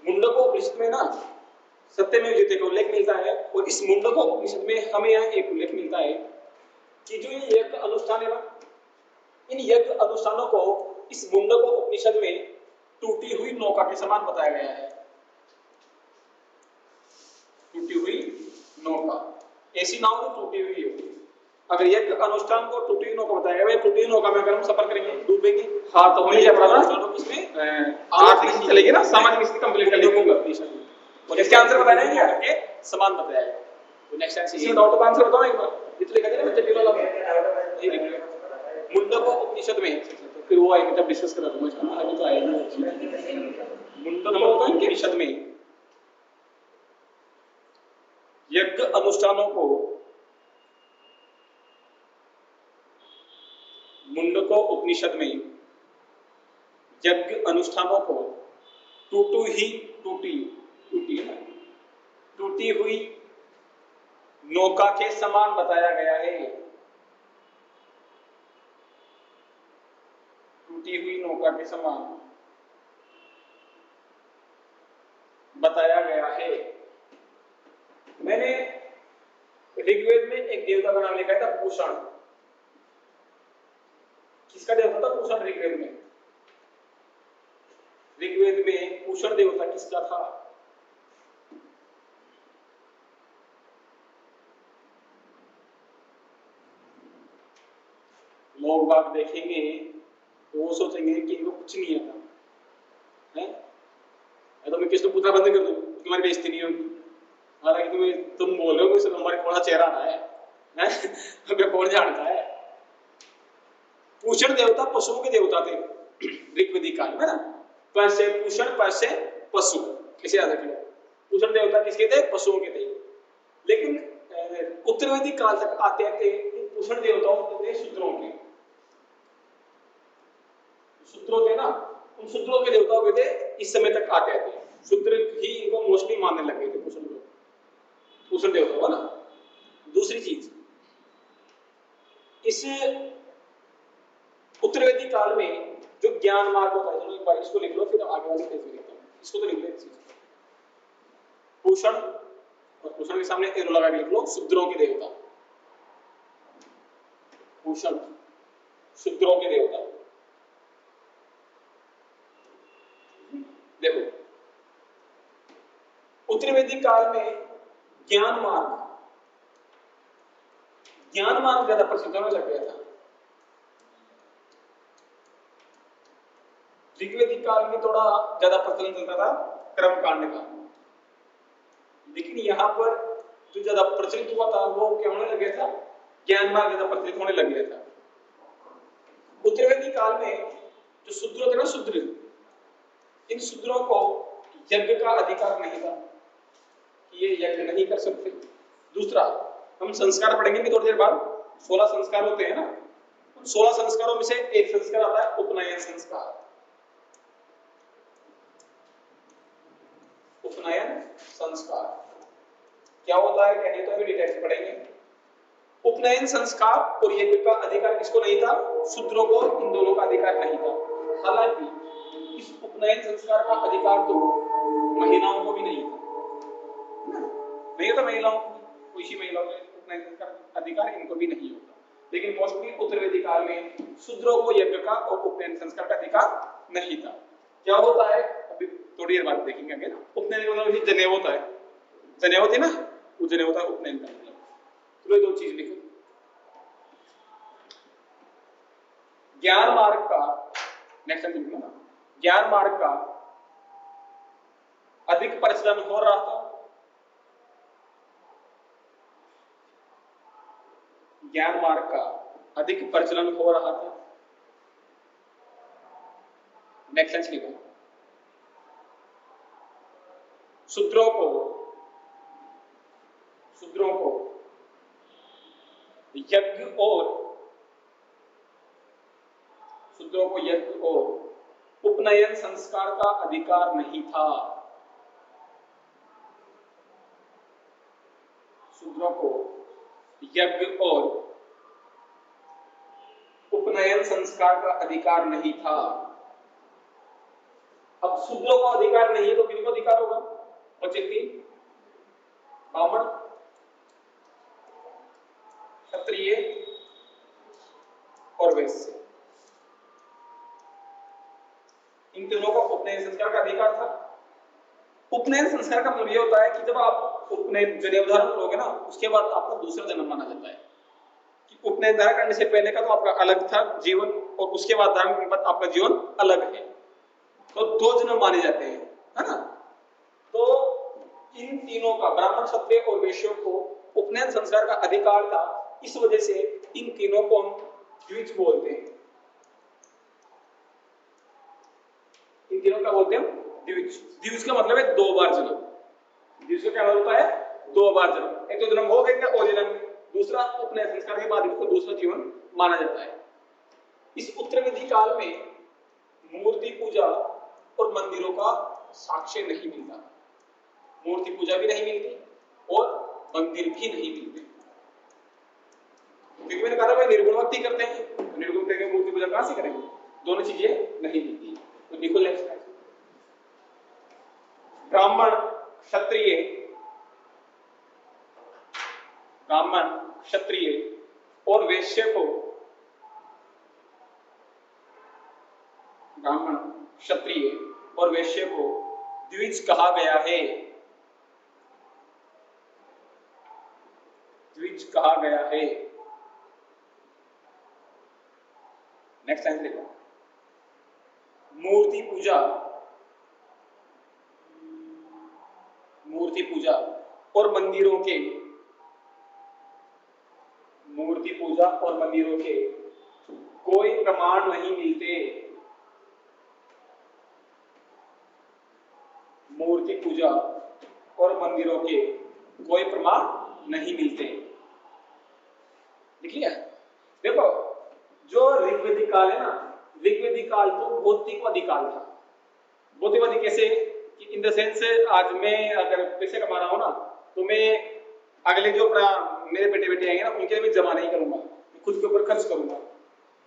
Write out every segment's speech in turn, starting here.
मुंडको उपनिषद में ना सत्यमेव जयते का उल्लेख मिलता है, और इस मुंडको उपनिषद में हमें यहाँ एक उल्लेख मिलता है कि जो ये यज्ञ अनुष्ठान है ना, इन यज्ञ अनुष्ठानों को इस मुंडको उपनिषद में टूटी हुई नौका के समान बताया गया है। टूटी हुई नौका, ऐसी नाव जो टूटी हुई होगी। अगर यज्ञ अनुष्ठान को टूटी हुई नौका बताया गया, टूटी हुई नौका में अगर हम सफर करेंगे डूबेंगे। हाँ तो हमें क्या पड़ा था किसमें आर्थिक स्थिति चलेगी ना, सामाजिक स्थिति कंप्लीट कर लेंगे। और इसके आंसर बताना है क्या के समान बताया है। तो नेक्स्ट आंसर इसमें डाउट का आंसर बताओ एक बार। ये तो लिखा है ना जटिल वाला, ये लिख लो मुंडको उपनिषद में। फिर वो आएगा जब डिस्कस करा दूंगा इसको, अभी तो आएगा मुंडको उपनिषद में यज्ञ अनुष्ठानों को, मुंडको उपनिषद में यज्ञ अनुष्ठानों को टूटी हुई नौका के समान बताया गया है। टूटी हुई नौका के समान बताया गया है। मैंने ऋग्वेद में एक देवता का नाम लिखा था पूषण। किसका देवता था पूषण ऋग्वेद में? ऋग्वेद में पूषण देवता किसका था? लोग बात देखेंगे तो वो सोचेंगे कि इनको कुछ नहीं आता है। तो मैं किसको पूछना बंद कर दूं, तुम्हारी बेइज्जती नहीं होगी। हालांकि तुम बोल रहे हो कि हमारे कौन सा चेहरा रहा है हमें कौन जानता है। पूषण देवता पशुओं के देवता थे ऋग्वेदिक काल में ना। पैसे पूषण, पैसे पशु, किसे याद रखिए। पूषण देवता किसके थे? पशुओं के थे। लेकिन उत्तरवैदिक काल तक आते आते पूषण देवताओं के थे शूद्रों के। शूद्रों थे ना, उन शूद्रों के देवताओं के थे। इस समय तक आते आते शूद्र ही इनको मोस्टली मानने लगे थे पूषण लोग, पूषण देवता ना। दूसरी चीज, इस उत्तरवैदिक काल में जो ज्ञान मार्ग होता है, एक बार इसको लिख लो फिर आगे वाले पेज में लिखता हूं। इसको तो लिख लो पूषण, और पूषण के सामने एरो लगा के लिख लो शूद्रों के देवता। पूषण शूद्रों के देवता। देखो उत्तरवैदिक काल में ज्ञान मार्ग ज्यादा प्रसिद्ध होने लग गया था। ऋग्वेदिक काल में थोड़ा ज्यादा प्रचलन चलता था कर्म कांड का, लेकिन यहाँ पर जो ज्यादा प्रचलित हुआ था वो क्या होने लग गया था? ज्ञान मार्ग ज्यादा प्रचलित होने लग गया था। उत्तरवैदिक काल में जो शूद्र थे ना, शूद्र, इन शूद्रों को यज्ञ का अधिकार नहीं था, ये यज्ञ नहीं कर सकते। दूसरा, हम संस्कार पढ़ेंगे थोड़ी देर बाद, 16 संस्कार होते हैं ना, उन 16 संस्कारों में से एक संस्कार आता है उपनयन संस्कार। उपनयन संस्कार क्या होता है कहने तो अभी डिटेल्स पढ़ेंगे। उपनयन संस्कार और यज्ञ का अधिकार किसको नहीं था? शूद्रों को इन दोनों का अधिकार नहीं था। हालांकि इस उपनयन संस्कार का अधिकार तो महिलाओं को भी नहीं था, नहीं होता महिलाओं को, कोई सी महिलाओं को उपनयन संस्कार अधिकार इनको भी नहीं होता। लेकिन मोस्टली उत्तरवैदिक काल में शूद्रों को यज्ञ का और उपनयन संस्कार का अधिकार नहीं था। क्या होता है अभी थोड़ी देर बाद देखेंगे आगे ना। उपनयन का मतलब जनेऊ होता है, जनेऊ होती है ना, वो जनेऊ होता है उपनयन का। तो ये दो चीज लिखो। ज्ञान मार्ग का नेक्स्ट टाइम लिखना, ज्ञान मार्ग का अधिक प्रचलन हो रहा था। ज्ञान मार्ग का अधिक प्रचलन हो रहा था। नेक्स्ट सेंस लिखो। शूद्रों को यज्ञ और उपनयन संस्कार का अधिकार नहीं था। शूद्रों को यज्ञ और उपनयन संस्कार का अधिकार नहीं था। अब शूद्रों को अधिकार नहीं है तो किनको अधिकार होगा? औचित्य, ब्राह्मण, क्षत्रिय और वैश्य, इन तीनों को उपनयन संस्कार का अधिकार था। उपनयन संस्कार का मतलब ये होता है कि जब आप उपनयन जनेऊ धारण करोगे ना, उसके बाद आपका दूसरा जन्म माना जाता है। कि उपनयन धारण करने से पहले का तो आपका अलग था जीवन, और उसके बाद धारण करने के बाद आपका जीवन अलग है, तो दो जन्म माने जाते हैं, है ना। तो इन तीनों का, ब्राह्मण, क्षत्रिय और वैश्यों को उपनयन संस्कार का अधिकार था। इस वजह से इन तीनों को हम द्विज बोलते हैं। इन तीनों का बोलते हैं द्विज। द्विज का मतलब है दो बार जन्म। द्विज का क्या मतलब होता है? दो बार जन्म। एक तो जन्म हो गया और जन्म, दूसरा उपनयन संस्कार के बाद इसको दूसरा जीवन माना जाता है। इस उत्तरावधि काल में मूर्ति पूजा और मंदिरों का साक्ष्य नहीं मिलता। मूर्ति पूजा भी नहीं मिलती और मंदिर भी नहीं मिलते, क्योंकि मैंने कहा था भाई निर्गुण भक्ति करते हैं, तो निर्गुण करके मूर्ति पूजा कहां से करेंगे? दोनों चीजें नहीं मिलती। तो देखो नेक्स्ट, ब्राह्मण, क्षत्रिय, ब्राह्मण, क्षत्रिय और वैश्य को, ब्राह्मण, क्षत्रिय और वैश्य को द्विज कहा गया है। द्विज कहा गया है। नेक्स्ट टाइम देखो, मूर्ति पूजा, मूर्ति पूजा और मंदिरों के, मूर्ति पूजा और मंदिरों के कोई प्रमाण नहीं मिलते। मूर्ति पूजा और मंदिरों के कोई प्रमाण नहीं मिलते। लिख लिया? देखो, जो ऋग्वेदिक काल है ना, ऋग्वेदिक काल तो भौतिकवादी काल था। भौतिकवादी कैसे? कि इन द सेंस, आज मैं अगर पैसे कमा रहा हूं ना, तो मैं अगले जो मेरे बेटे बेटे आएंगे ना, उनके लिए मैं जमा नहीं करूंगा, खुद के ऊपर खर्च करूंगा।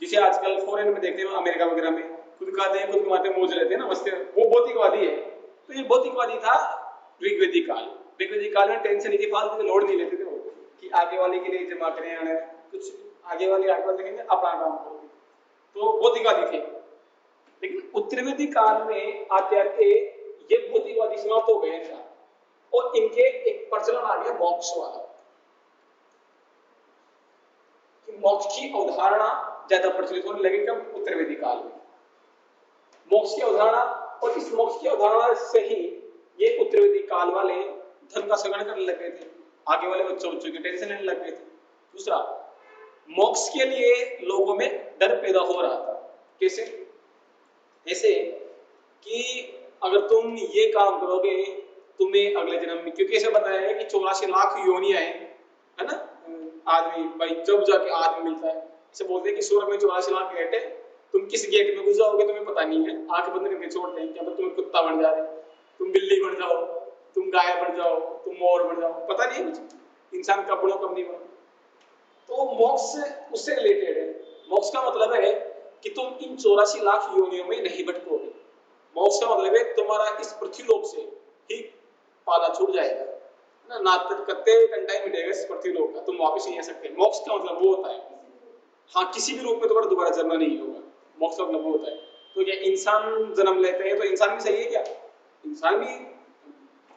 जिसे आजकल फॉरेन में देखते हैं, अमेरिका वगैरह में खुद खाते हैं, खुद कमाते हैं, मौज लेते हैं ना, मस्त, वो भौतिकवादी है। तो ये भौतिकवादी था ऋग्वेदिक काल। ऋग्वेदिक काल में टेंशन नहीं थी, फालतू के लोड नहीं लेते थे वो, कि आगे वाले के लिए जमा करें, आने कुछ आगे वाले देखेंगे, अपना काम करोगे, तो भौतिकवादी थे। लेकिन उत्तरवैदिक काल में आते आते ये भौतिकवादी समाप्त हो गए था, और इनके एक प्रचलन आ गया मोक्ष वाला, कि मोक्ष की अवधारणा ज्यादा प्रचलित होने लगी। कब? उत्तरवैदिक काल में मोक्ष की अवधारणा, और इस मोक्ष की अवधारणा से ही ये उत्तरवैदिक काल वाले धर्म का संग्रहण करने लग गए थे, आगे वाले बच्चों की टेंशन लेने लग गए थे। दूसरा, मोक्ष के लिए लोगों में डर पैदा हो रहा था। कैसे? ऐसे कि अगर तुम ये काम करोगे, तुम्हें अगले जन्म में, क्योंकि ऐसे बताया है कि 84 लाख योनि आए, है ना, आदमी भाई जब जाके आदमी मिलता है। इसे बोलते हैं कि स्वर्ग में 84 लाख गेट है, तुम किस गेट में घुस जाओगे तुम्हें पता नहीं है, आंख बंद करके छोड़ देंगे, क्या तुम कुत्ता बन जा रहे, तुम बिल्ली बन जाओ, तुम गाय बन जाओ, तुम मोर बन जाओ, पता नहीं है कुछ, इंसान कब बनो कब नहीं बनो। तो मोक्ष उससे रिलेटेड है। मोक्ष का मतलब है कि तुम इन 84 लाख योनियों में नहीं भटकोगे। मोक्ष का मतलब है तुम्हारा इस पृथ्वी लोक से ही पाला छूट जाएगा ना, नातक कत्ते घंटा ही मिटेगा इस पृथ्वी लोक का, तुम वापस नहीं आ सकते। मोक्ष का मतलब वो होता है, हाँ, किसी भी रूप में तुम्हारा दोबारा जन्म नहीं होगा। मोक्ष का मतलब वो होता है। तो ये इंसान जन्म लेते हैं, तो इंसान भी सही है क्या? इंसान भी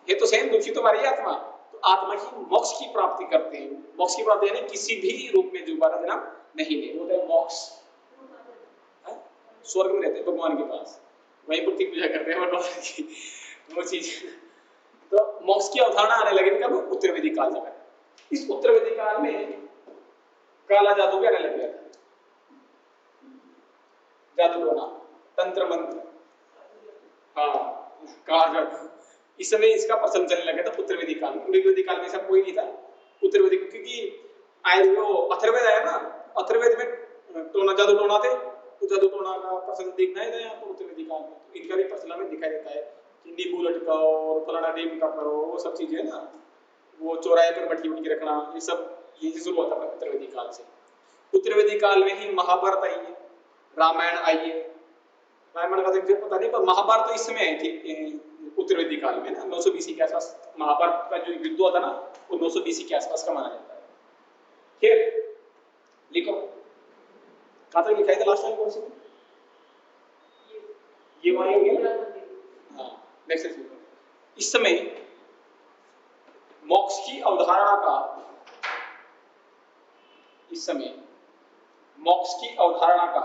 ये तो सेम दुखी तो हमारी आत्मा, तो आत्मा की मोक्ष की प्राप्ति करते हैं। मोक्ष की प्राप्ति यानी किसी भी रूप में दोबारा जन्म नहीं ले, वो है मोक्ष। स्वर्ग में रहते हैं भगवान के पास, वहीं मूर्ति पूजा करते हैं भगवान की, वो चीज। तो मोक्ष की अवधारणा आने लगी कब? उत्तरवैदिक काल में। इस उत्तरवैदिक काल में काला जादू भी आने लग गया था, जादू टोना, तंत्र मंत्र, हाँ, काला जादू। इस समय इसका प्रचलन चलने लगा था उत्तरवैदिक काल में। ऋग्वेदिक काल में ऐसा कोई नहीं था। उत्तरवैदिक, क्योंकि अथर्ववेद आया ना, अथर्ववेद में टोना, जादू टोना थे, तो जादू टोना का प्रचलन देखना है यहाँ पर उत्तरवैदिक काल में। तो इनका भी प्रचलन में दिखाई देता है कि नींबू लटकाओ और फलाना टेम का करो, वो सब चीजें ना, वो चौराहे पर मटकी मटकी रखना, ये सब यही शुरू होता है उत्तरवैदिक काल से। उत्तरवैदिक काल में ही महाभारत आई है, रामायण आई है, रामायण का तो एग्जैक्ट पता नहीं, पर महाभारत तो इस समय आई थी उत्तर वैदिक काल में ना, 900 बीसी के आसपास महाभारत का जो युद्ध हुआ था ना, वो 900 बीसी के आसपास का माना जाता है। ठीक, लिखो कहां तक लिखा है था लास्ट टाइम, कौन सी ये वाली हो गया। हाँ, नेक्स्ट लिखो। इस समय मोक्ष की अवधारणा का, इस समय मोक्ष की अवधारणा का,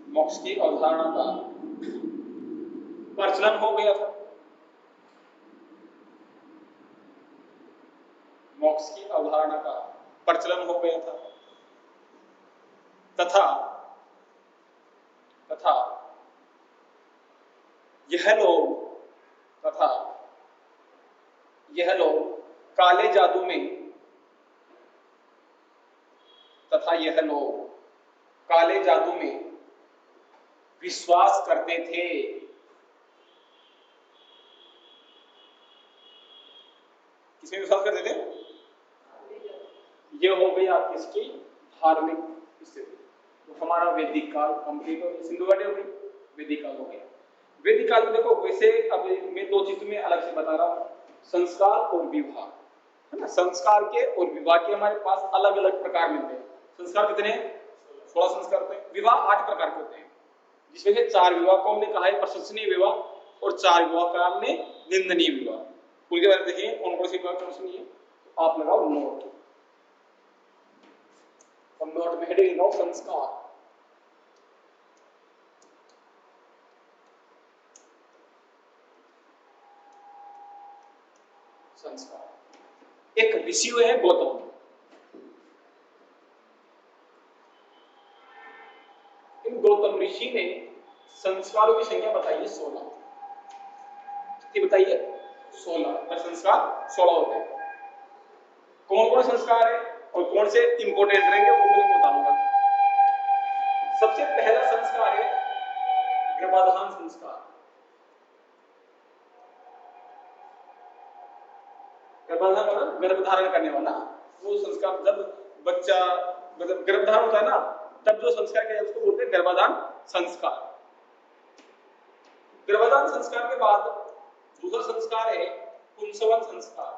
मोक्ष की अवधारणा का प्रचलन हो गया था। मोक्ष की अवधारणा का प्रचलन हो गया था तथा यह लोग काले जादू में, तथा यह लोग काले जादू में विश्वास करते थे। किसमें विश्वास करते थे? ये हो गई आपकी इसकी धार्मिक स्थिति। तो हमारा वैदिक काल कंप्लीट हो गया, सिंधु घाटी हो गई, वैदिक काल हो गया। वैदिक काल में देखो वैसे अब मैं दो चीज में अलग से बता रहा हूँ, संस्कार और विवाह, है ना। संस्कार के और विवाह के हमारे पास अलग अलग प्रकार मिलते हैं। संस्कार कितने? 16 संस्कार होते हैं। विवाह 8 प्रकार के होते हैं, जिसमें से 4 विवाह को हमने कहा है प्रशंसनीय विवाह, और 4 विवाह का हमने निंदनीय विवाह। उनके बारे में देखिए कौन कौन से विवाह प्रशंसनीय है। तो आप लगाओ नोट, और नोट में हेडिंग लगाओ संस्कार। संस्कार। एक ऋषि हुए हैं गौतम, इन गौतम ऋषि ने संस्कारों की संख्या बताई है 16। कितनी बताइए? 16। संस्कार 16 होते हैं। कौन कौन संस्कार है और कौन से इंपोर्टेंट रहेंगे वो मैं बताऊंगा। सबसे पहला संस्कार है गर्भाधान संस्कार। गर्भाधान वाला, गर्भ धारण करने वाला वो संस्कार। जब बच्चा मतलब गर्भधारण होता है ना, तब जो संस्कार किया जाता है उसको बोलते हैं गर्भाधान संस्कार। गर्भाधान संस्कार के बाद दूसरा संस्कार है पुंसवन संस्कार।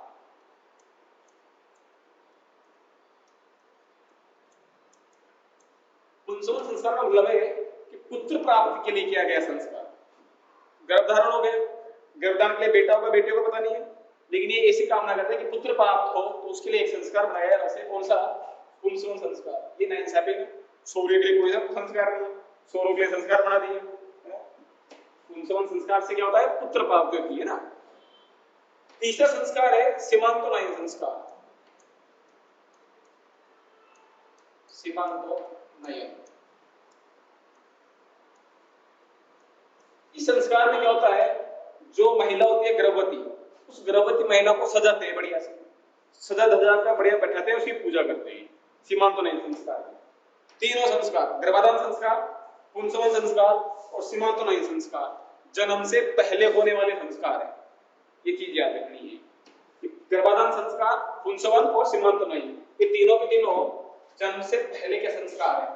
पुंसवन संस्कार का मतलब है कि पुत्र प्राप्ति के लिए किया गया संस्कार। गर्भधारण हो गया, गर्भधान के लिए बेटा होगा बेटे को पता नहीं है, लेकिन ये ऐसी कामना करते हैं कि पुत्र प्राप्त हो, तो उसके लिए एक संस्कार बनाया है। कौन सा? पुंसवन संस्कार। ये नाइंसाफी है, सूर्य के लिए कोई संस्कार नहीं, सौरों के लिए संस्कार बना दिए। पुंसवन संस्कार से क्या होता है? पुत्र प्राप्ति होती है ना। तीसरा संस्कार है सीमांतोनयन संस्कार। सीमांतोनयन, इस संस्कार में क्या होता है? जो महिला होती है गर्भवती, उस गर्भवती महिला को सजाते हैं बढ़िया से, सजा धजा कर बढ़िया बैठाते हैं, उसकी पूजा करते हैं। सीमांतोनयन संस्कार। तीनों संस्कार, गर्भाधान संस्कार, पुंसवन संस्कार और सीमांतोनयन संस्कार, जन्म से पहले होने वाले संस्कार है। ये चीज याद रखनी है। गर्भाधान संस्कार, पुंसवन और सीमांतोनयन, ये तीनों के तीनों जन्म से पहले के संस्कार है।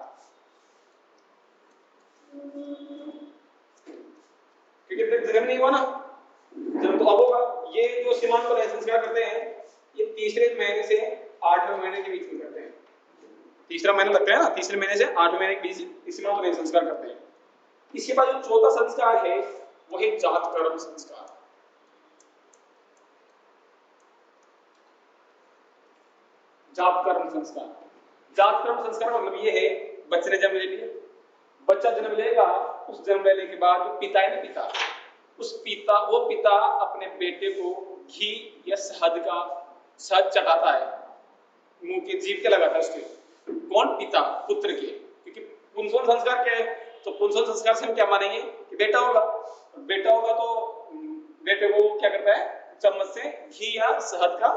क्योंकि जन्म नहीं हुआ ना, जन्म तो अब होगा। ये जो सीमांतोनयन संस्कार करते हैं, ये तीसरे महीने से 8वें महीने के बीच में करते हैं। तीसरा महीना लगता है ना, तीसरे महीने से 8वें महीने के बीच सीमांतोनयन संस्कार करते हैं। इसके बाद जो चौथा संस्कार है वो है जात कर्म संस्कार। जात कर्म संस्कार, जात कर्म संस्कार का मतलब ये है, बच्चे ने जन्म ले लिया, बच्चा जन्म लेगा, उस जन्म लेने के बाद पिता है ना, पिता, उस पिता, वो पिता अपने बेटे को घी या शहद चटाता है, मुंह के जीभ के लगाता है उसके। कौन? पिता पुत्र के। क्योंकि पुंसवन संस्कार क्या है? तो पुंसवन संस्कार से हम क्या मानेंगे कि बेटा होगा, बेटा होगा तो बेटे को क्या करता है? चम्मच से घी या शहद का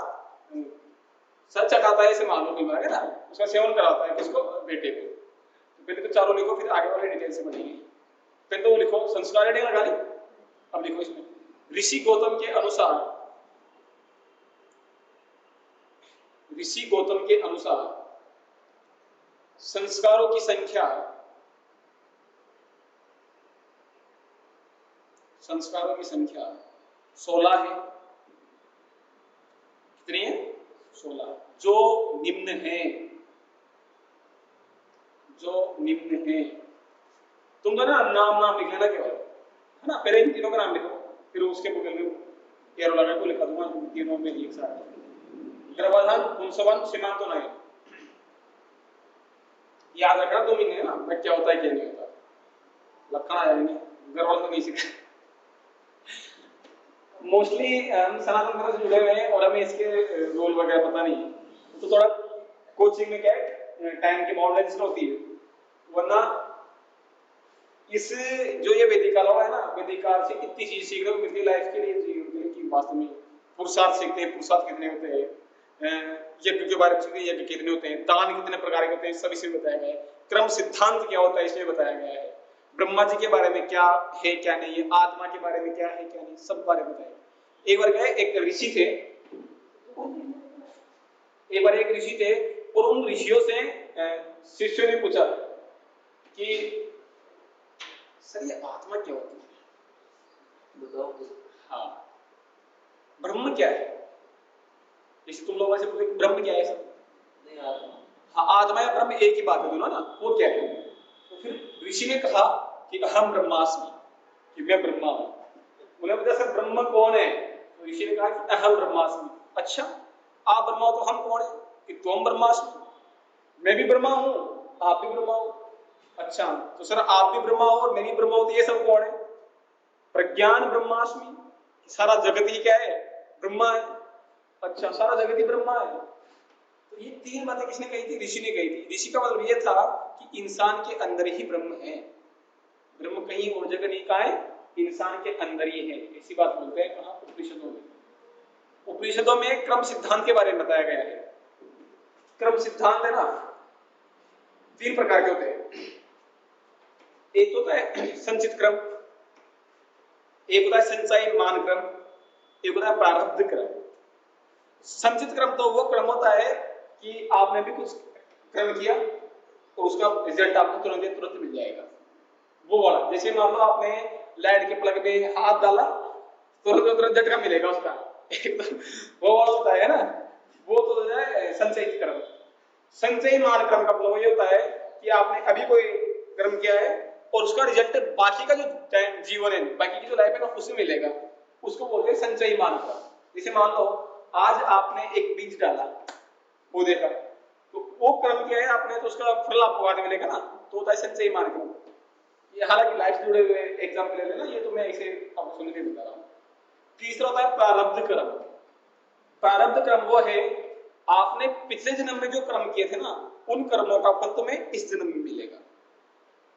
शहद चटाता है, इसे मालूम नहीं है ना, उसका सेवन कराता है। किसको? बेटे को। तो पहले तो चारों लिखो, फिर आगे वाले डिटेल से बढ़ेंगे। पहले तो लिखो संस्कार हेडिंग लगा ली। अब लिखो इसमें ऋषि गौतम के अनुसार, ऋषि गौतम के अनुसार संस्कारों की संख्या संस्कारों की संख्या 16 है। कितनी है? 16। जो निम्न है, जो निम्न है, तुम तो ना नाम नाम लिख लेना केवल, है ना, पहले इन तीनों का नाम लिखो, फिर उसके बगल में एरो लगा के लिखा दूंगा तीनों में एक साथ। गर्भाधान, पुंसवन, सीमांत नयन, याद रखना 2 महीने है ना, मैं क्या होता है क्या नहीं होता, लक्षण आ जाएंगे, गर्भाधान नहीं सीखा। मोस्टली हम सनातन धर्म से जुड़े हुए हैं और हमें इसके रोल वगैरह पता नहीं है, तो थोड़ा कोचिंग में क्या है टाइम की बाउंड्रीज होती है, वरना इस जो ये वैदिक काल है ना, वैदिक काल से इतनी चीज सीखने को मिलती है लाइफ के लिए कि वास्तव में पुरुषार्थ सीखते हैं, पुरुषार्थ कितने होते हैं, यज्ञ के बारे में सीखते हैं, यज्ञ कितने होते हैं, दान कितने प्रकार के होते हैं, सब इसमें बताया गया है। क्रम सिद्धांत क्या होता है इसमें बताया गया है। ब्रह्मा जी के बारे में क्या है क्या नहीं है, आत्मा के बारे में क्या है क्या नहीं, सब बारे में बताया। एक बार क्या है, एक ऋषि थे, एक बार एक ऋषि थे और उन ऋषियों से शिष्यों ने पूछा कि सर ये आत्मा क्या होती है, बताओ। हाँ, ब्रह्म क्या है? जैसे तुम लोगों से पूछे ब्रह्म क्या है सब, नहीं आत्मा। हाँ, आत्मा या ब्रह्म एक ही बात है दोनों ना, वो क्या है? तो फिर ऋषि ने कहा कि अहम ब्रह्मास्मि, कि मैं ब्रह्मा हूं। उन्हें पूछा सर ब्रह्म कौन है? तो ऋषि ने कहा कि अहम ब्रह्मास्मि। अच्छा, आप ब्रह्मा हो तो हम कौन है? कि तुम ब्रह्मास्मि, मैं भी ब्रह्मा हूं, आप भी ब्रह्मा हो। अच्छा, तो सर आप भी ब्रह्मा हो और मैं भी ब्रह्मा हूं, तो ये सब कौन है? प्रज्ञान ब्रह्मास्मि, सारा जगत ही क्या है? ब्रह्मा है। अच्छा, सारा जगत ही ब्रह्मा है। तो ये 3 बातें किसने कही थी? ऋषि ने कही थी। ऋषि का मतलब ये था कि इंसान के अंदर ही ब्रह्म है, ब्रह्म कहीं और जगह नहीं, कहाँ है? इंसान के अंदर ही है। ऐसी बात बोलते हैं कहाँ? उपनिषदों में। उपनिषदों में क्रम सिद्धांत के बारे में बताया गया है। क्रम सिद्धांत है ना, 3 प्रकार के होते हैं। एक होता है संचित क्रम, एक होता है संचय मान क्रम, एक होता है प्रारब्ध क्रम। संचित क्रम तो वो क्रम होता है कि आपने भी कुछ क्रम किया और उसका रिजल्ट आपको तुरंत मिल जाएगा, वो वाला। जैसे मान लो आपने लाइट के प्लग में हाथ डाला, तुरंत झटका मिलेगा उसका, एकदम वो वाला होता है ना, वो तो हो जाए संचयित क्रम। संचय मान क्रम का मतलब ये होता है कि आपने अभी कोई कर्म किया है और उसका रिजल्ट बाकी का जो टाइम जीवन है, बाकी की जो लाइफ है ना, उसमें मिलेगा, उसको बोलते हैं संचयी मान क्रम। जैसे मान लो आज आपने एक बीज डाला पौधे का, तो वो क्रम क्या है, आपने तो उसका फल आपको बाद में मिलेगा ना, तो होता है संचयी मान क्रम। ये हालांकि लाइफ से जुड़े हुए एग्जाम्पल ले लेना, ये तो मैं ऐसे आपको सुन के बता रहा हूँ। तीसरा होता है प्रारब्ध क्रम। प्रारब्ध क्रम वो है आपने पिछले जन्म में जो कर्म किए थे ना, उन कर्मों का फल तुम्हें इस जन्म में मिलेगा,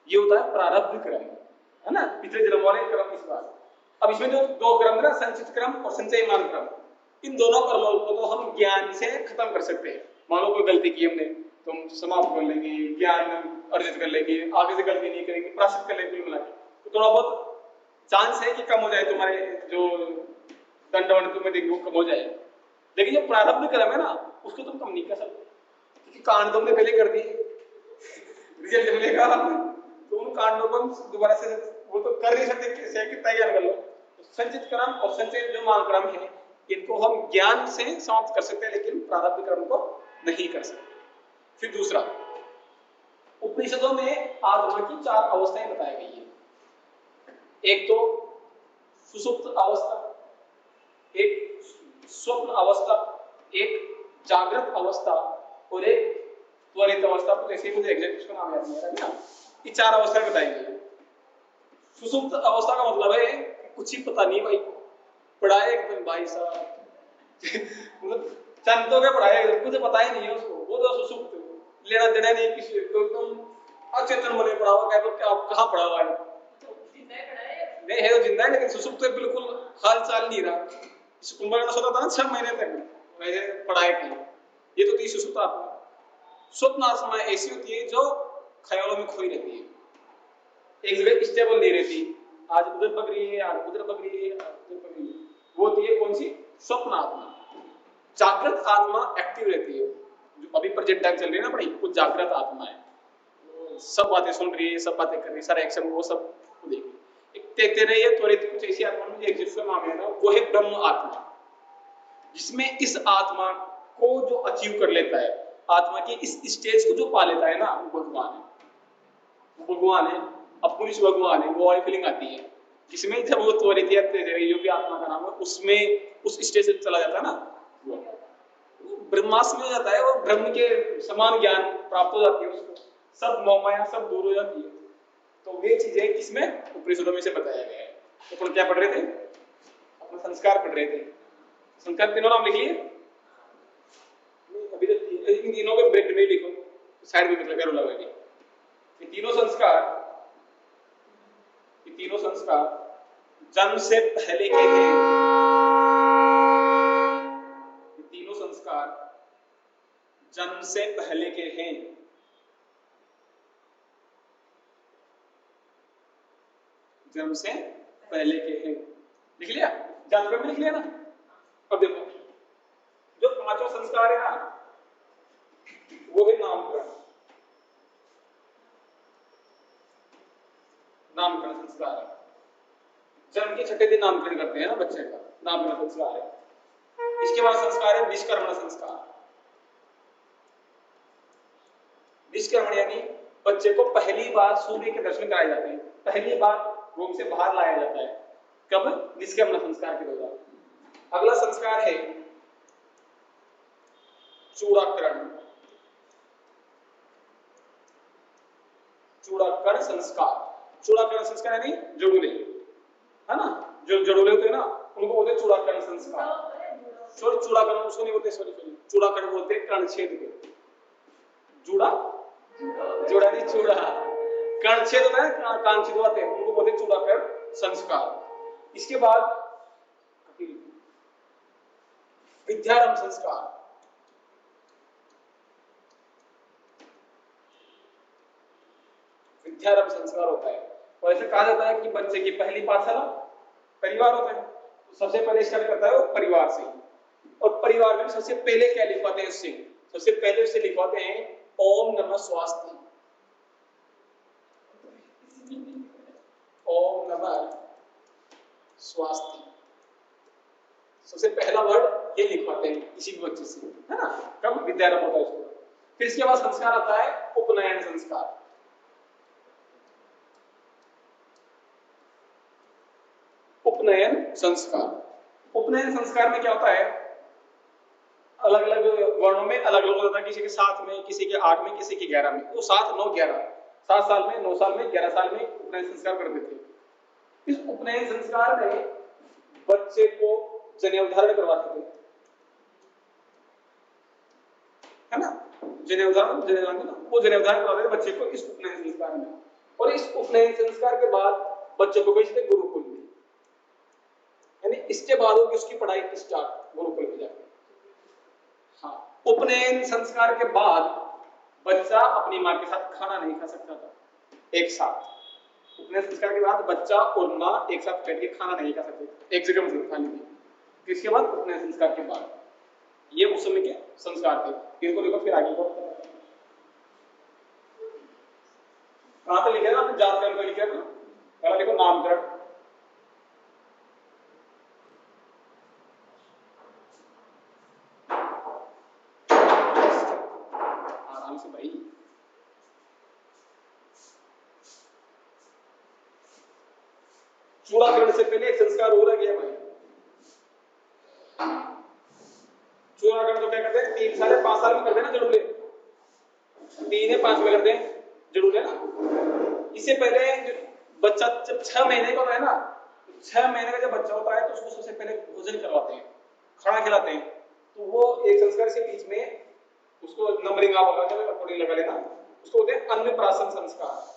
ये होता है प्रारब्ध क्रम, है ना, पिछले जन्म वाले कर्म इस बार। अब इसमें जो 2 क्रम है ना, संचित क्रम और संचयमान क्रम, इन दोनों कर्मों को तो हम ज्ञान से खत्म कर सकते हैं। मान लो कोई गलती की हमने, तो हम समाप्त कर लेंगे, ज्ञान अर्जित कर लेंगे, आगे से गलती नहीं करेंगे, प्राश्चित कर लेंगे, कुल मिला के तो थोड़ा बहुत चांस है कि कम हो जाए, तुम्हारे जो दंड तुम्हें देंगे कम हो जाए। लेकिन जो प्रारब्ध कर्म है ना, उसको तुम कम नहीं कर सकते, क्योंकि कांड तुमने पहले कर दिए, रिजल्ट मिलेगा, तो उन कांडों को हम दोबारा से वो तो कर नहीं सकते, कितना ज्ञान कर लो। तो संचित कर्म और संचय जो मान कर्म है, इनको हम ज्ञान से समाप्त कर सकते हैं, लेकिन प्रारब्ध कर्म को नहीं कर सकते। फिर दूसरा, उपनिषदों में आत्मा की 4 अवस्थाएं बताई गई है। एक तो सुषुप्त अवस्था, एक स्वप्न अवस्था, एक जागृत अवस्था और एक त्वरित अवस्था। तो जैसे मुझे एग्जैक्ट उसका नाम याद नहीं आ रहा है ना, ये 4 अवस्थाएं बताई गई है। सुषुप्त अवस्था का मतलब है कि कुछ ही पता नहीं भाई, पढ़ाए एकदम भाई साहब मतलब चंदों के पढ़ाए, कुछ पता ही नहीं है उसको, वो तो सुषुप्त, लेना देना नहीं किसी को, एकदम अचेतन बने पड़ा हुआ, कहते हो आप कहाँ पढ़ा हुआ है, नहीं है तो जिंदा है, लेकिन सुसुप्त तो बिल्कुल हाल चाल नहीं रहा। कुंभकर्ण सोता था ना 6 महीने तक, वैसे पढ़ाई की, ये तो थी सुसुप्त आत्मा। स्वप्न आत्मा ऐसी होती है जो ख्यालों में खोई रहती है, एक जगह स्टेबल नहीं रहती, आज उधर पक रही है, आज उधर पक रही है, आज उधर पक रही है, वो होती है कौन सी? स्वप्न आत्मा। जागृत आत्मा एक्टिव रहती है, जो अभी प्रेजेंट टाइम चल रही है ना पढ़ाई, वो जागृत आत्मा है, सब बातें सुन रही है, सब बातें कर रही है, सारे एक्शन वो सब देख रही है। एक तैतरीय त्वरित कुछ ऐसी आत्मा में एक जिसका नाम है ना, वो है ब्रह्म आत्मा, जिसमें इस आत्मा को जो अचीव कर लेता है, आत्मा की इस स्टेज को जो पा लेता है ना, वो भगवान है। वो भगवान है, अब पुरुष भगवान है, वो वाली फीलिंग आती है जिसमें जब वो त्वरित या जो भी आत्मा का नाम है उसमें उस स्टेज से चला जाता है ना, वो ब्रह्मास्म में हो जाता है, वो ब्रह्म के समान ज्ञान प्राप्त हो जाती है उसको, सब मोहमाया सब दूर हो जाती है। तो वे चीजें किसमें उपनिषदों में से बताया गया है। तो अपन क्या पढ़ रहे थे, अपना संस्कार पढ़ रहे थे। संस्कार तीनों नाम लिख लिए, अभी तो इन तीनों के ब्रेक में लिखो, साइड में मतलब करो लगेगी। ये तीनों संस्कार, ये तीनों संस्कार जन्म से पहले के हैं। ये तीनों संस्कार जन्म से पहले के हैं। जन्म से पहले के हैं, लिख लिया, जानकारी में लिख लिया ना। अब देखो जो पांचों संस्कार है ना, वो है नामकरण। नामकरण संस्कार है, जन्म के छठे दिन नामकरण करते हैं ना बच्चे का, नामकरण संस्कार है। इसके बाद संस्कार है विष्कर्मण संस्कार। विष्कर्मण यानी बच्चे को पहली बार सूर्य के दर्शन कराए जाते हैं, पहली बार रूम से बाहर लाया जाता है, कब? निष्क्रमण संस्कार के दौरान। अगला संस्कार है चूड़ाकरण। चूड़ाकरण संस्कार, चूड़ाकरण संस्कार यानी जड़ूले, है ना, जो जड़ूले होते हैं ना उनको बोलते हैं चूड़ाकरण संस्कार। सॉरी चूड़ाकरण उसको नहीं बोलते, सॉरी चूड़ाकरण बोलते हैं कर्णछेद को। जूड़ा जोड़ा नहीं चूड़ा, कर्णछेद होता है, कान छिदवाते हैं, उनको बोलते हैं चूड़ाकरण संस्कार। इसके बाद विद्यारंभ संस्कार। विद्यारंभ संस्कार होता है, और ऐसे कहा जाता है कि बच्चे की पहली पाठशाला परिवार होता है, तो सबसे पहले स्टार्ट करता है वो परिवार से। और परिवार में सबसे पहले क्या लिखवाते हैं उससे? सबसे पहले उससे लिखवाते हैं ओम नमः स्वास्ति। ओम नमः स्वास्ति, सबसे पहला वर्ड ये लिखवाते हैं किसी भी बच्चे से, है ना, कब? विद्यारंभ होता है उसको। फिर इसके बाद संस्कार आता है उपनयन संस्कार। उपनयन संस्कार, उपनयन संस्कार में क्या होता है, अलग अलग वर्णों में अलग अलग होता है, किसी के 7 में, किसी के 8 में, किसी के 11 में। वो 7 9 11, 7 साल में, 9 साल में, 11 साल में उपनयन संस्कार करते थे। इस उपनयन संस्कार में बच्चे को जनेऊ धारण करवाते थे, है ना, जनेऊ धारण, वो जनेऊ धारण करवाते थे बच्चे को इस उपनयन संस्कार में। और इस उपनयन संस्कार के बाद बच्चे को भेजते थे गुरुकुल में, यानी इसके बाद होगी उसकी पढ़ाई स्टार्ट गुरुकुल में जाकर। हाँ, उपनयन संस्कार के बाद बच्चा अपनी मां के साथ खाना नहीं खा सकता था एक साथ। उपनयन संस्कार के बाद बच्चा और मां एक साथ बैठ के खाना नहीं खा सकते, एक जगह में खाने की। इसके बाद उपनयन संस्कार के बाद ये उस समय के संस्कार थे। इनको देखो फिर आगे को कहां पे लिखे ना, आपने जातकर्म को लिखा था, पहला देखो नामकरण, आराम से भाई, चूड़ाकरण से पहले एक संस्कार हो रहा है भाई। चूड़ाकरण तो क्या करते हैं, 3 साल 5 साल में करते हैं ना जड़ूले, 3 या 5 में करते हैं जड़ूले ना। इससे पहले बच्चा जब 6 महीने का होता है ना, 6 महीने का जब बच्चा होता है तो उसको सबसे पहले भोजन करवाते हैं, खाना खिलाते हैं। तो वो एक संस्कार से बीच में उसको नंबरिंग आप लगा लेना, उसको बोलते हैं अन्नप्राशन संस्कार।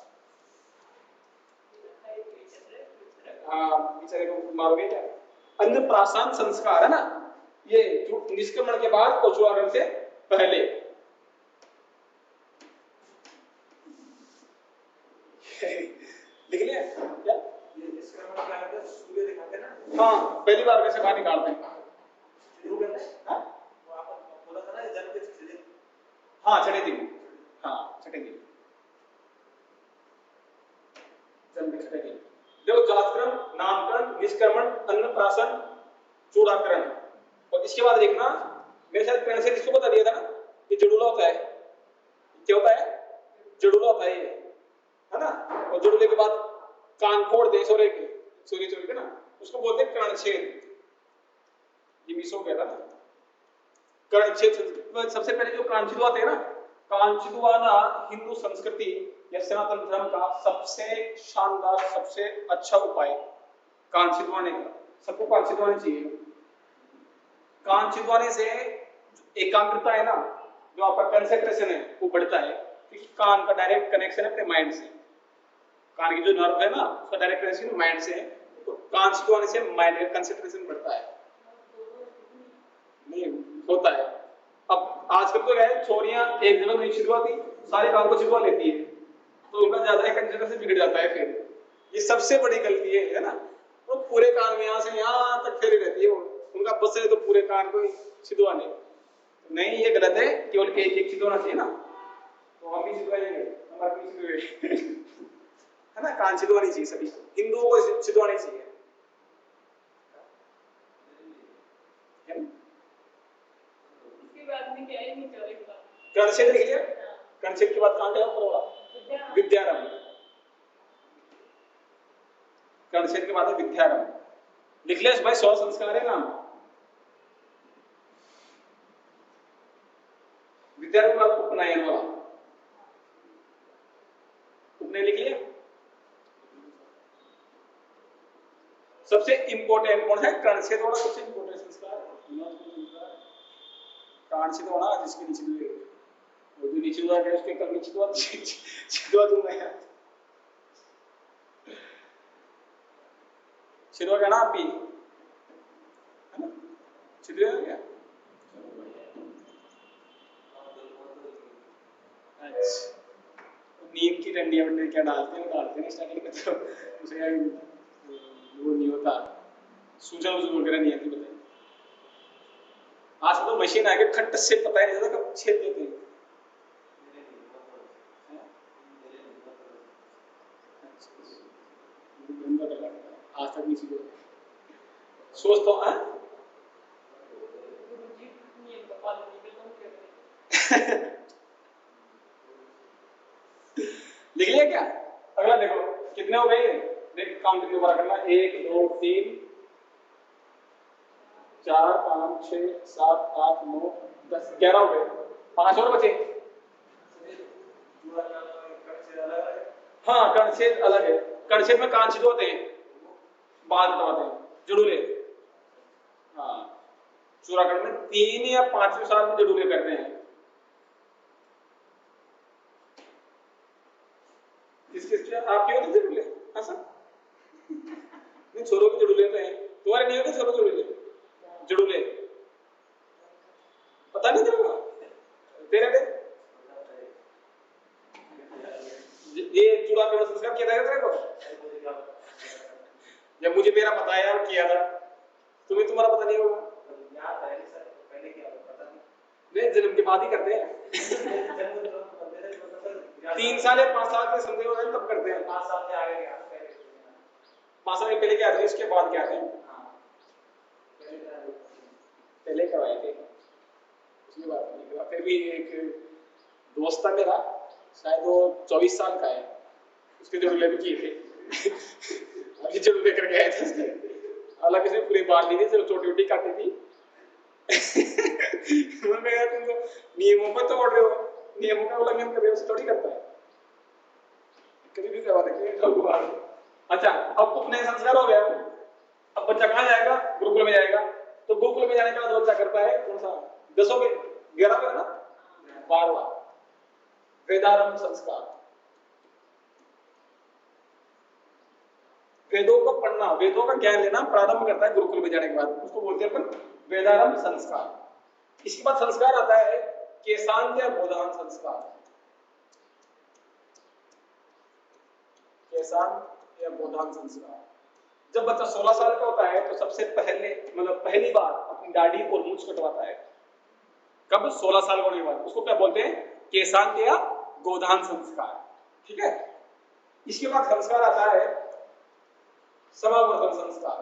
हाँ, बेचारे को मारोगे क्या? अन्नप्राशन संस्कार है ना, ये निष्क्रमण के बाद और चूड़ाकरण से पहले। लिख लिया क्या? ये निष्क्रमण क्या है? सूर्य दिखाते हैं ना, हाँ, पहली बार कैसे बाहर निकालते हैं, हाँ, वो आप बोला था ना जन्म के छठे दिन, हाँ छठे दिन, हाँ छठे दिन, जन्म के छठे दिन। देखो जातकर्म निष्क्रमण, अन्नप्राशन, चूड़ाकरण। और इसके बाद देखना, मेरे साथ पहले से इसको बता दिया था ना, ये जड़ूला होता है। क्या होता है? जड़ूला होता है ये, है ना। और जड़ूले के बाद कान फोड़ दे सोरे के, चोरी के ना, उसको बोलते हैं कर्णछेद। ये मिस हो गया था ना, कर्णछेद। सबसे पहले जो कान छिदवाते हैं ना, कान छिदवाना हिंदू संस्कृति या सनातन धर्म का सबसे शानदार, सबसे अच्छा उपाय कान छिदवाने का। सबको कान छिदवाने चाहिए। कान छिदवाने से एकाग्रता है ना, जो आपका कंसंट्रेशन है वो बढ़ता है, क्योंकि कान का डायरेक्ट कनेक्शन है अपने माइंड से। कान की जो नर्व है ना, उसका डायरेक्ट कनेक्शन माइंड से है, तो कान छिदवाने से माइंड का कंसंट्रेशन बढ़ता है। नहीं होता है। अब आजकल तो है, छोरियां एक जगह नहीं छिदवाती, सारे काम को छिदवा लेती है, तो उनका ज्यादा कंसंट्रेशन बिगड़ जाता है। फिर ये सबसे बड़ी गलती है ना। वो पूरे कान में यहाँ से यहाँ तक फैली रहती है, उनका बस है तो पूरे कान को छिदवाने। नहीं, ये गलत है, केवल एक एक छिदवाना चाहिए ना। तो हम भी छिदवाएंगे, हमारा भी छिदवाएंगे है ना। कान छिदवानी चाहिए, सभी हिंदुओं को छिदवानी चाहिए। कर्णछेद लिख लिया। कर्णछेद के बाद कहाँ गया ऊपर वाला? विद्यारंभ। कर्णछेद के बाद है विद्यारंभ। लिख लिया भाई, 100 संस्कार है नाम। विद्यारंभ के बाद उपनयन वाला। उपनयन लिख लिया। सबसे इंपॉर्टेंट कौन है? कर्णछेद वाला सबसे इंपॉर्टेंट संस्कार। कर्णछेद वाला जिसके नीचे हुए, वो जो नीचे हुआ है उसके कल नीचे हुआ छिदवा दूंगा यार। छिदवा क्या ना आप भी, है ना? छिदवा क्या? अच्छा, नीम की डंडियां में क्या डालते हैं स्टार्टिंग में, तो उसे वो नहीं होता, सूजन वगैरह नहीं आती। बताइए, आज तो मशीन आ गई, खट से पता ही नहीं चलता कब छेद देते हैं। आज तक नहीं सीखो, सोचता हूँ लिख लिया क्या? अगला देखो कितने हो गए, देख काउंटिंग दोबारा करना। 1 2 3 4 5 6 7 8 9 10 11 हो गए। 5 और बचे। हाँ, कर्णछेद अलग है। कर्णछेद में कान छिदवाते हैं, बाल कटवाते हैं, जड़ूले। हाँ, चूड़ाकरण में 3 या 5वें साल में जड़ूले करते हैं। किसके आपके होते जड़ूले? हाँ सर, नहीं छोरों के जड़ूले होते हैं, तुम्हारे नहीं होते छोरों के जड़ूले? पता नहीं चलेगा तेरे दे। ये चूड़ाकरण संस्कार किया था तेरे को? जब मुझे मेरा पता है यार, किया था, तुम्हें तुम्हारा पता नहीं होगा। याद है सर, पहले किया पता नहीं, जन्म के बाद ही करते हैं। 3 साल या 5 साल के संदेह होता है तब करते हैं। 5 साल से आगे क्या? 5 साल पहले क्या थे, उसके बाद क्या थे? पहले करवाए थे, उसके बाद नहीं करवा। फिर भी एक दोस्त था मेरा, शायद वो 24 साल का है, उसके जड़ूले भी किए थे। अभी जड़ूले करके आए थे उसके, हालांकि इसमें पूरी बाल नहीं थी, सिर्फ छोटी छोटी काटी थी। मैं यार तुम तो नियमों पर तोड़ रहे हो, नियमों का उल्लंघन कर रहे हो, उसे थोड़ी करता है। कभी भी करवा देंगे। अच्छा, अब उपनयन संस्कार हो गया। अब बच्चा कहाँ जाएगा? गुरुकुल में जाएगा। तो गुरुकुल में जाने के बाद बच्चा करता है कौन सा? 10 में 11 में ना 12वां वेदारंभ संस्कार। वेदों को पढ़ना, वेदों का ज्ञान लेना प्रारंभ करता है गुरुकुल में जाने के बाद, उसको बोलते हैं अपन वेदारंभ संस्कार। इसके बाद संस्कार आता है केशांत या बोधान संस्कार। केशांत या बोधान संस्कार। जब बच्चा 16 साल का होता है तो सबसे पहले, मतलब पहली बार अपनी दाढ़ी और मूंछ कटवाता है। कब? 16 साल होने के बाद। उसको क्या बोलते हैं? केशांत या गोधान संस्कार। ठीक है। इसके बाद संस्कार आता है समावर्तन संस्कार।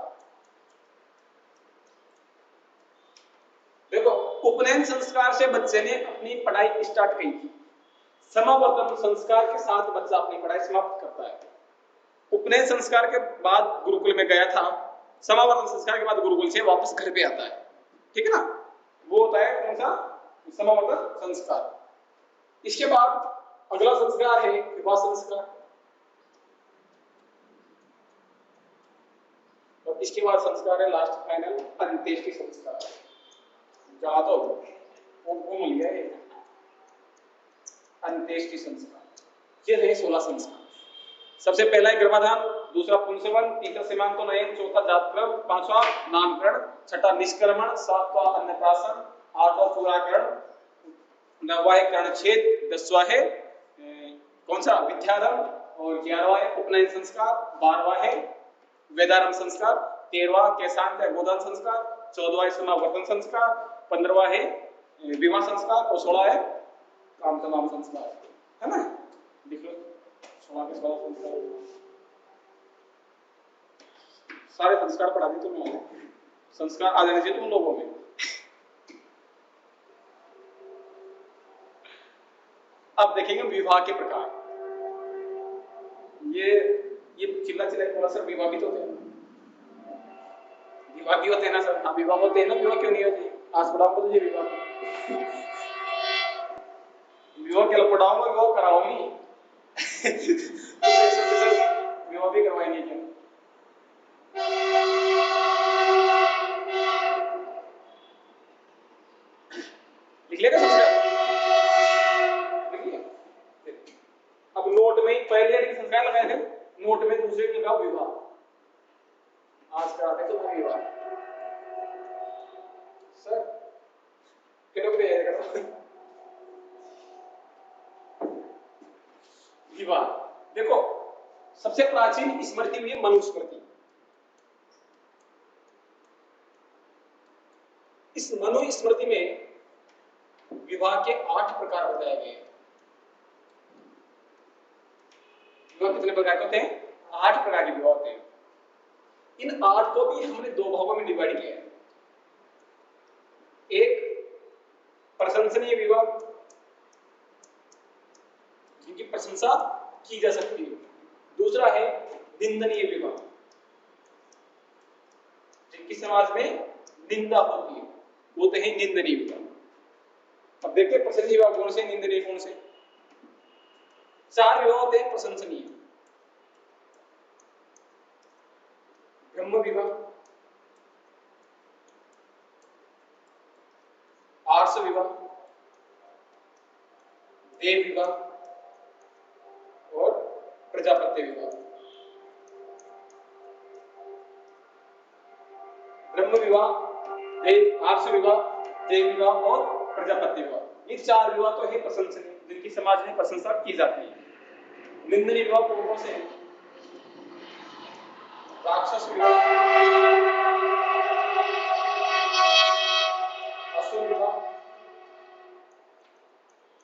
उपनयन संस्कार से बच्चे ने अपनी पढ़ाई स्टार्ट की थी। समावर्तन संस्कार के साथ बच्चा अपनी पढ़ाई समाप्त करता है। उपनयन संस्कार के बाद गुरुकुल में गया था, समावर्तन संस्कार के बाद गुरुकुल से वापस घर पे आता है, ठीक है ना, वो होता है कौन सा, समावर्तन संस्कार। इसके बाद अगला संस्कार है विवाह संस्कार, और इसके बाद संस्कार है लास्ट फाइनल अंत्येष्टि संस्कार। जा तो वो घूम लिया है, अंत्येष्टि संस्कार। ये है 16 संस्कार। सबसे पहला है गर्भाधान, दूसरा पुंसवन, तीसरा सीमांतोन्नयन, चौथा जातक्रम, पांचवा नामकरण, छठा निष्क्रमण, सातवां अन्नप्राशन, आठवां चूड़ाकरण, नौवां है कर्णछेद, 10वां है कौन सा विद्याधर्म, और 11वां है उपनयन संस्कार, 12वां है वेदारंभ संस्कार, 13वां केशांत है गोदान संस्कार, 14वां है समावर्तन संस्कार, 15वां है विवाह संस्कार, और 16वां है काम तमाम संस्कार, है ना। लिख लो 16 के 16 संस्कार, सारे संस्कार पढ़ा दी तुमने। संस्कार आ जाने चाहिए तुम लोगों में। अब देखेंगे विवाह के प्रकार। ये चिल्ला चिल्ला थोड़ा सा विवाह भी तो होते हैं, विवाह भी होते हैं ना सर। हाँ विवाह होते हैं ना, विवाह क्यों नहीं होती, आज पढ़ाऊंगा तुझे विवाह। विवाह क्या पढ़ाऊंगा, विवाह कराऊंगी। विवाह भी करवाएंगे क्या? लिख लेगा संस्कार, लिखिए। अब नोट में पहले संस्कार लगाए थे, नोट में दूसरे लिखा विवाह, आज कराते तो विवाह सर, कितने को दिया जाएगा? विवाह देखो, सबसे प्राचीन स्मृति हुई है मनुस्मृति। इस मनुस्मृति में विवाह के 8 प्रकार बताए गए हैं। विवाह कितने प्रकार के होते हैं? 8 प्रकार के विवाह होते हैं। इन 8 को भी हमने 2 भागों में डिवाइड किया है। एक प्रशंसनीय विवाह, जिनकी प्रशंसा की जा सकती है। दूसरा है निंदनीय विवाह, जिनकी समाज में निंदा होती है, वो तो है निंदनीय विवाह। अब देखते हैं प्रशंसनीय विवाह कौन से, निंदनीय कौन से। 4 विवाह होते हैं प्रशंसनीय। ब्रह्म विवाह, आर्ष विवाह, देव विवाह और प्रजापत्य विवाह। ब्रह्म विवाह, देव, आर्ष विवाह, देव विवाह और प्रजापत्य विवाह। ये 4 विवाह तो है प्रशंसनीय, जिनकी समाज में प्रशंसा की जाती है। निंदनीय विवाह कौन से हैं? राक्षस विवाह, असुर विवाह,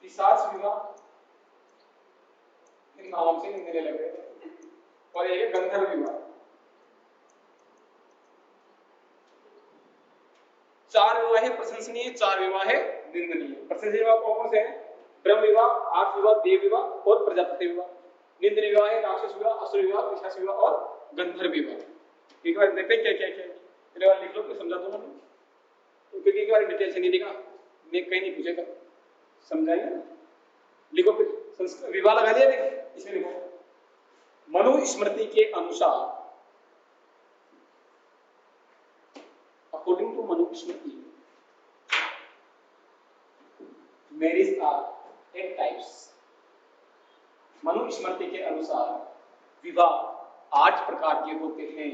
पिशाच विवाह, इन नाम से निंदनीय लग रहे हैं, और एक गंधर्व विवाह। 4 विवाह है प्रशंसनीय, 4 विवाह है निंदनीय। प्रशंसनीय विवाह कौन से हैं? ब्रह्म विवाह, आर्ष विवाह, देव विवाह और प्रजापति विवाह। निंदनीय विवाह है राक्षस विवाह, असुर विवाह, पिशाच विवाह और गंधर्व विवाह। एक बार देखते हैं क्या क्या क्या, एक बार लिख लो तो समझा दूंगा मैं, क्योंकि एक बार डिटेल से नहीं देखा, मैं कहीं नहीं पूछेगा, समझाएंगे ना। लिखो फिर, संस्कृत विवाह लगा दिया, इसमें लिखो मनुस्मृति के अनुसार, according to Manusmriti, marriage are 8 types. Manusmriti के अनुसार विवाह 8 प्रकार के होते हैं।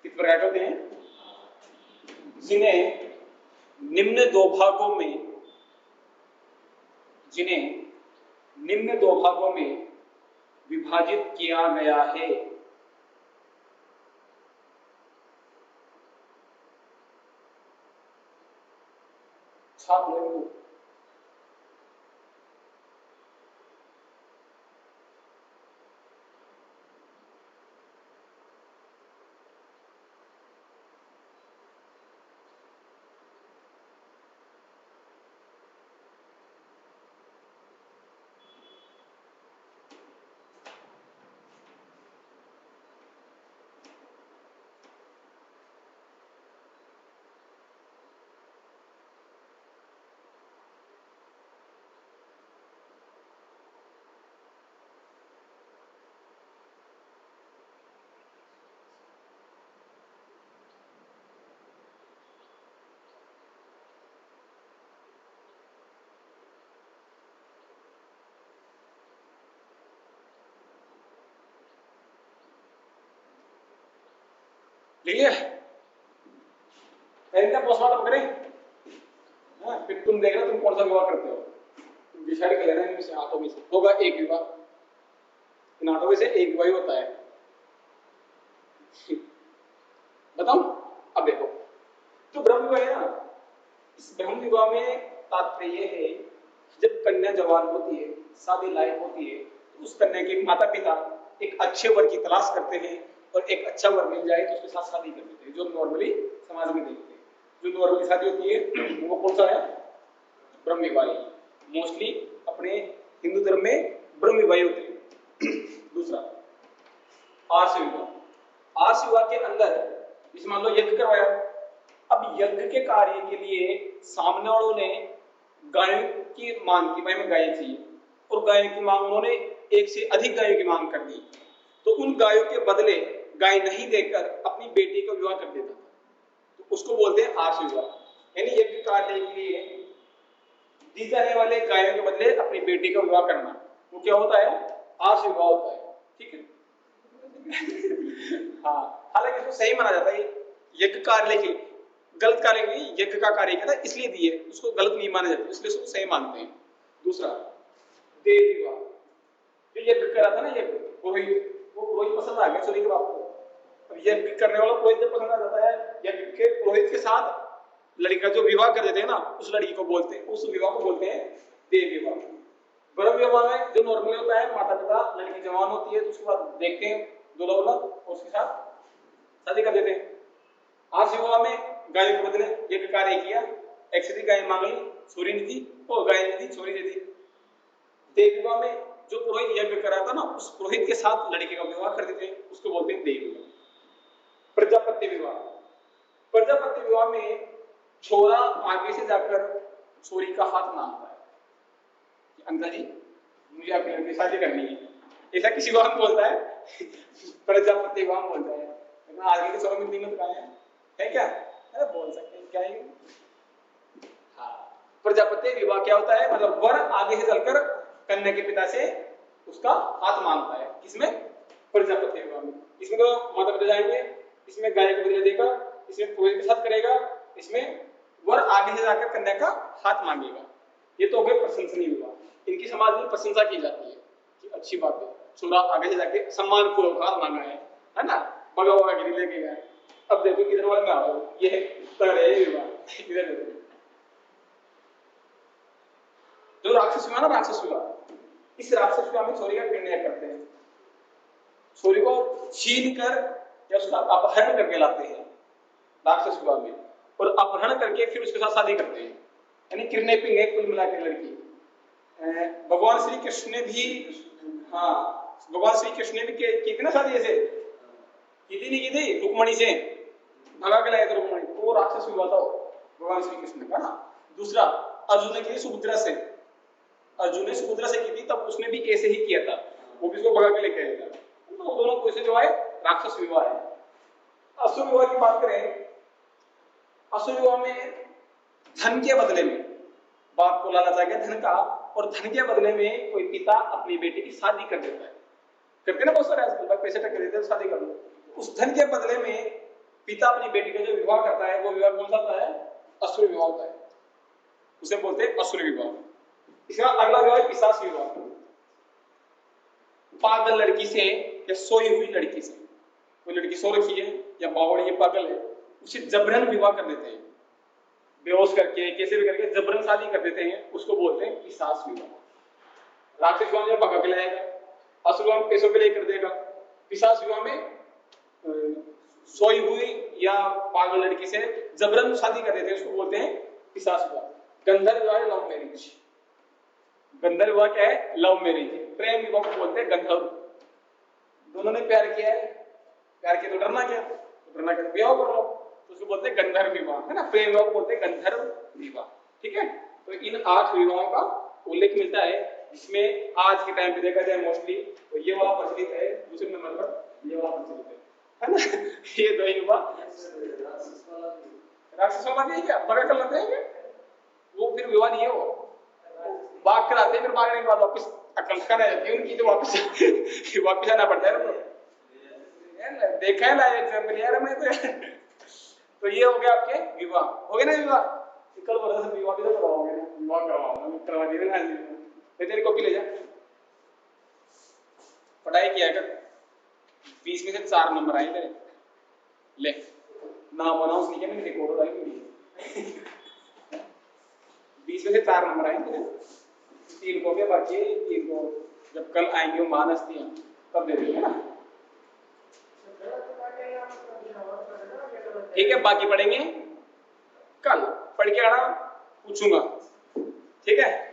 कितने प्रकार के होते हैं? जिन्हें निम्न 2 भागों में विभाजित किया गया है। छाप लो। ठीक है, इनका पोस्टमार्टम करें। हाँ, फिर तुम देख रहे तुम कौन सा विवाह करते हो, डिसाइड कर लेना इनमें से आठों में से होगा एक विवाह। इन आठों में से एक विवाह ही होता है। बताओ, अब देखो जो ब्रह्म विवाह है ना, इस ब्रह्म विवाह में तात्पर्य ये है जब कन्या जवान होती है, शादी लायक होती है, तो उस कन्या के माता पिता एक अच्छे वर की तलाश करते हैं और एक अच्छा वर मिल जाए तो उसके साथ शादी कर देते हैं, जो नॉर्मली समाज में देखते हैं। जो नॉर्मली शादी होती है वो कौन सा है, ब्रह्म विवाह। मोस्टली अपने हिंदू धर्म में ब्रह्म विवाह होते हैं। दूसरा आर्ष विवाह। आर्ष विवाह के अंदर जैसे मान लो यज्ञ करवाया, अब यज्ञ के कार्य के लिए सामने वालों ने गायों की मांग की, भाई में गाय चाहिए, और गायों की मांग उन्होंने एक से अधिक गायों की मांग कर दी, तो उन गायों के बदले गाय नहीं देकर अपनी बेटी का विवाह कर देता था, तो उसको बोलते हैं आर्ष विवाह। यानी यज्ञ कार्य के लिए दी जाने वाले गायों के बदले अपनी बेटी का विवाह करना, वो क्या होता है, आर्ष विवाह होता है। ठीक है। हाँ, हालांकि इसको सही माना जाता है, यज्ञ कार्य के गलत कार्य के लिए यज्ञ का कार्य किया था इसलिए दिए, उसको गलत नहीं माना जाता, इसलिए उसको सही मानते हैं। दूसरा देव विवाह। जो यज्ञ करा था ना, यज्ञ पुरोहित, वो पुरोहित पसंद आ गया सूर्य के बाप को, अब यज्ञ करने वाला पुरोहित जब पसंद आ जाता है, यज्ञ के पुरोहित के साथ लड़की का जो विवाह कर देते हैं ना, उस लड़की को बोलते हैं, उस विवाह को बोलते हैं देव विवाह। ब्रह्म विवाह में जो नॉर्मली होता है, माता पिता लड़की जवान होती है तो उसके बाद देखते हैं दूल्हा उल्हा और उसके साथ शादी कर देते हैं। आर्ष विवाह में गायों के बदले यज्ञ कार्य किया, एक से अधिक गाय मांग ली, छोरी नहीं दी, और गाय नहीं दी, छोरी दे दी। देव विवाह में जो पुरोहित यज्ञ करा था ना, उस पुरोहित के साथ लड़के का विवाह कर देते हैं, उसको बोलते हैं देव विवाह। प्रजापत्य विवाह। प्रजापत्य विवाह में छोरा आगे से जाकर छोरी का हाथ मांगता है, अंकल जी मुझे आपकी लड़की से शादी करनी है, ऐसा किसी विवाह में बोलता है। प्रजापत्य विवाह में बोलता है, लेकिन आगे के समय में कीमत कहाँ है क्या, अरे बोल सकते हैं क्या है। हाँ, प्रजापत्य विवाह क्या होता है, मतलब वर आगे से चलकर कन्या के पिता से उसका हाथ मांगता है, किसमें, प्रजापत्य विवाह में। इसमें तो माता पिता जाएंगे, इसमें गाय को बदले देगा, इसमें पुरोहित के साथ करेगा, इसमें वर आगे से जाकर कन्या का हाथ मांगेगा। ये तो हो गए प्रशंसनीय विवाह, इनकी समाज में प्रशंसा की जाती है कि अच्छी बात है, छोरा आगे से जाके सम्मान पूर्वक हाथ मांगा है ना, मगा वगा गिरी लेके गया। अब देखो किधर वाले में आ रहा हूं, ये है विवाह। इधर जो राक्षस विवाह ना, राक्षस विवाह, इस राक्षस विवाह में छोरी का किडनैप करते हैं, छोरी को छीन कर या उसका अपहरण करके लाते हैं राक्षस विवाह में, और अपहरण करके फिर उसके साथ शादी करते हैं, यानी किडनैपिंग है कुल मिलाकर लड़की। भगवान श्री कृष्ण ने भी, हाँ भगवान श्री कृष्ण ने भी की थी ना शादी, ऐसे की थी नहीं की थी, रुक्मणी से भगा के लाए थे रुक्मणी, तो वो राक्षस विवाह था भगवान श्री कृष्ण का ना। दूसरा अर्जुन ने की सुभद्रा से, अर्जुन ने सुभद्रा से की थी, तब उसने भी ऐसे ही किया था, वो भी उसको भगा के लेके आया था, तो दोनों को ऐसे जो है राक्षस विवाह है। असुर विवाह की बात करें, असुर विवाह में धन के बदले में, बाप को लालच आ गया धन का, और धन के बदले में कोई पिता अपनी बेटी की शादी कर देता है, करते ना बहुत सारे आजकल पैसे टक देते हैं शादी कर लो, उस धन के बदले में पिता अपनी बेटी का जो विवाह करता है, वो विवाह कौन सा होता है, असुर विवाह होता है, उसे बोलते हैं असुर विवाह। इसका अगला विवाह है पिशाच विवाह। पागल लड़की से या सोई हुई लड़की से, कोई लड़की सो रखी है या बावड़ी है, पागल है, उसे जबरन विवाह कर देते हैं, बेहोश करके कैसे भी करके जबरन शादी कर देते हैं, उसको बोलते हैं पिशाच विवाह। राक्षस विवाह में भगा के लाएगा, असुर विवाह में पैसों के लिए कर देगा, पिशाच विवाह में सोई हुई या पागल लड़की से जबरन शादी कर देते हैं, उसको बोलते हैं पिशाच विवाह। गंधर्व विवाह है लव मैरिज, गंधर्व विवाह क्या है, लव मैरिज। प्रेम विवाह को बोलते हैं गंधर्व, दोनों ने प्यार किया है, प्यार किया तो डरना क्या, तो डरना क्या, विवाह कर लो, तो उसको बोलते हैं गंधर्व विवाह, है ना। प्रेम विवाह को बोलते हैं गंधर्व विवाह। ठीक है, तो इन 8 विवाहों का उल्लेख मिलता है, जिसमें आज के टाइम पे देखा जाए मोस्टली तो ये वाला प्रचलित है, दूसरे नंबर पर ये वाला प्रचलित है ना। ये दो ही विवाह, राक्षस वाला भी क्या बड़ा कर लेते हैं, वो फिर विवाह नहीं है, वो भाग कर आते हैं, फिर भागने के बाद वापस अकल कर जाती है उनकी, तो वापस वापस आना पड़ता है। देखा है लाइव एग्जाम्पल यार मैं तो ये हो गया आपके विवाह, हो गया ना विवाह। कल बोला था विवाह भी तो करवाओगे ना, विवाह करवाऊंगा, करवा दिए ना। ले तेरी कॉपी ले जा, पढ़ाई किया कर, 20 में से 4 नंबर आए तेरे। ले नाम अनाउंस नहीं किया मैंने, रिकॉर्ड आई मेरी 20 में से 4 नंबर आए तेरे। 3 कॉपियां बाकी है, 3 को जब कल आएंगे वो महानस्तियां तब दे देंगे ना। ठीक है, बाकी पढ़ेंगे कल, पढ़ के आना, पूछूंगा, ठीक है।